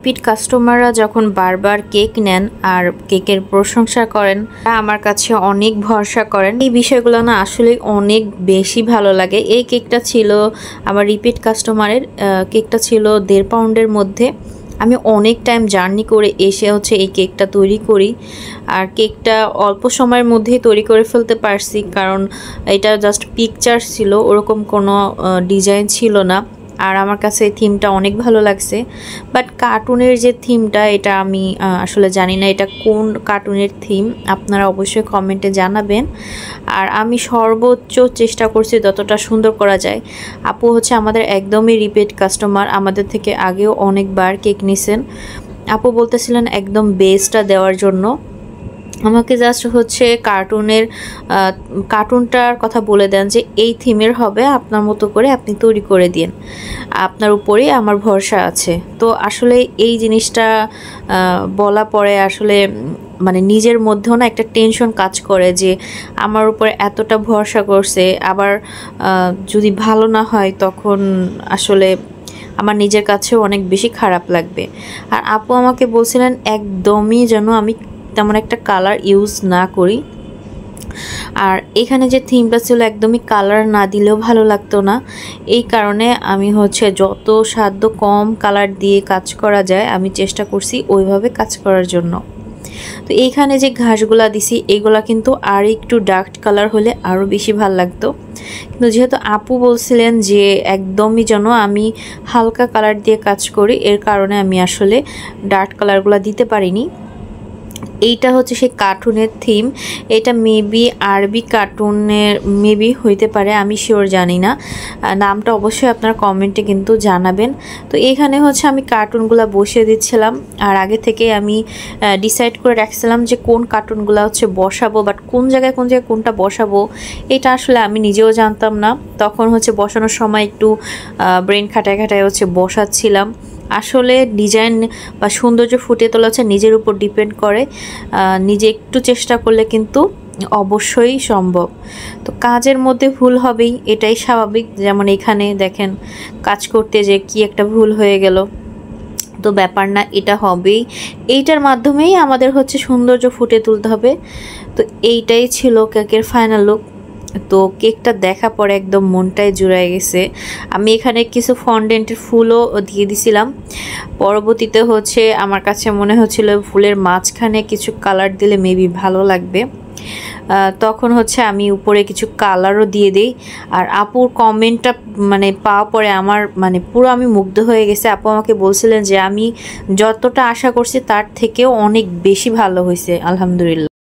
Repeat কাস্টমাররা যখন বারবার কেক নেন আর কেকের প্রশংসা করেন, আমার কাছে অনেক ভরসা করেন। এই বিষয়গুলো না আসলে অনেক বেশি ভালো লাগে। এই কেকটা ছিল আমার রিপিট কাস্টমারের, কেকটা ছিল 1.5 পাউন্ডের মধ্যে। আমি অনেক টাইম জার্নি করে এসে এই কেকটা তৈরি করি, আর কেকটা অল্প সময়ের মধ্যেই তৈরি করে ফেলতে পারছি, কারণ এটা জাস্ট পিকচার ছিল, ওরকম কোনো ডিজাইন ছিল না। আর আমার কাছে এই থিমটা অনেক ভালো লাগছে। বাট কার্টুনের যে থিমটা, এটা আমি আসলে জানি না এটা কোন কার্টুনের থিম, আপনারা অবশ্যই কমেন্টে জানাবেন। আর আমি সর্বোচ্চ চেষ্টা করছি যতটা সুন্দর করা যায়। আপু আমাদের একদমই রিপিট কাস্টমার, আমাদের থেকে আগেও অনেকবার কেক নিছেন। আপু বলতেছিলেন একদম বেসটা দেওয়ার জন্য। আমাকে জাস্ট কার্টুনটার কথা বলে দেন যে এই থিমের হবে, আপনার মতো করে আপনি তৈরি করে দিন, আপনার উপরেই আমার ভরসা আছে। তো আসলে এই জিনিসটা বলা পরে আসলে মানে নিজের মধ্যেও না একটা টেনশন কাজ করে যে আমার উপরে এতটা ভরসা করছে, আবার যদি ভালো না হয় তখন আসলে আমার নিজের কাছেও অনেক বেশি খারাপ লাগবে। আর আপু আমাকে বলছিলেন একদমই যেন আমি তেমন একটা কালার ইউজ না করি। আর এখানে যে থিমটা ছিল একদমই কালার না দিলেও ভালো লাগতো না, এই কারণে আমি যত সাধ্য কম কালার দিয়ে কাজ করা যায় আমি চেষ্টা করছি ওইভাবে কাজ করার জন্য। তো এইখানে যে ঘাসগুলা দিছি এগুলা কিন্তু আর একটু ডার্ক কালার হলে আরও বেশি ভালো লাগতো, কিন্তু যেহেতু আপু বলছিলেন যে একদমই যেন আমি হালকা কালার দিয়ে কাজ করি, এর কারণে আমি আসলে ডার্ক কালারগুলো দিতে পারিনি। এইটা সেই কার্টুনের থিম, এটা মেবি আরবি কার্টুনের মেবি হইতে পারে, আমি শিওর জানি না, নামটা অবশ্যই আপনারা কমেন্টে কিন্তু জানাবেন। তো এখানে আমি কার্টুনগুলো বসিয়ে দিচ্ছিলাম, আর আগে থেকে আমি ডিসাইড করে রাখছিলাম যে কোন কার্টুনগুলো বসাবো, বাট কোন জায়গায় কোনটা বসাবো এটা আসলে আমি নিজেও জানতাম না। তখন বসানোর সময় একটু ব্রেন খাটায় বসাচ্ছিলাম। আসলে ডিজাইন বা সৌন্দর্য ফুটিয়ে তোলা নিজের উপর ডিপেন্ড করে, নিজে একটু চেষ্টা করলে কিন্তু অবশ্যই সম্ভব। তো কাজের মধ্যে ভুল হবেই, এটাই স্বাভাবিক। যেমন এখানে দেখেন কাজ করতে যে কি একটা ভুল হয়ে গেল, তো ব্যাপার না, এটা হবেই। এইটার মাধ্যমেই আমাদের সৌন্দর্য ফুটিয়ে তুলতে হবে। তো এইটাই ছিল কেকের ফাইনাল লুক। তো কেকটা দেখা পরে একদম মনটাই জুড়ায় গেছে। আমি এখানে কিছু ফন্ডেন্টের ফুলও দিয়ে দিছিলাম। পরবর্তীতে আমার কাছে মনে হচ্ছিল ফুলের মাঝখানে কিছু কালার দিলে মেবি ভালো লাগবে, তখন আমি উপরে কিছু কালারও দিয়ে দিই। আর আপুর কমেন্টটা পাওয়া পরে আমার পুরো আমি মুগ্ধ হয়ে গেছে। আপু আমাকে বলছিলেন যে আমি যতটা আশা করছি তার থেকেও অনেক বেশি ভালো হয়েছে, আলহামদুলিল্লাহ।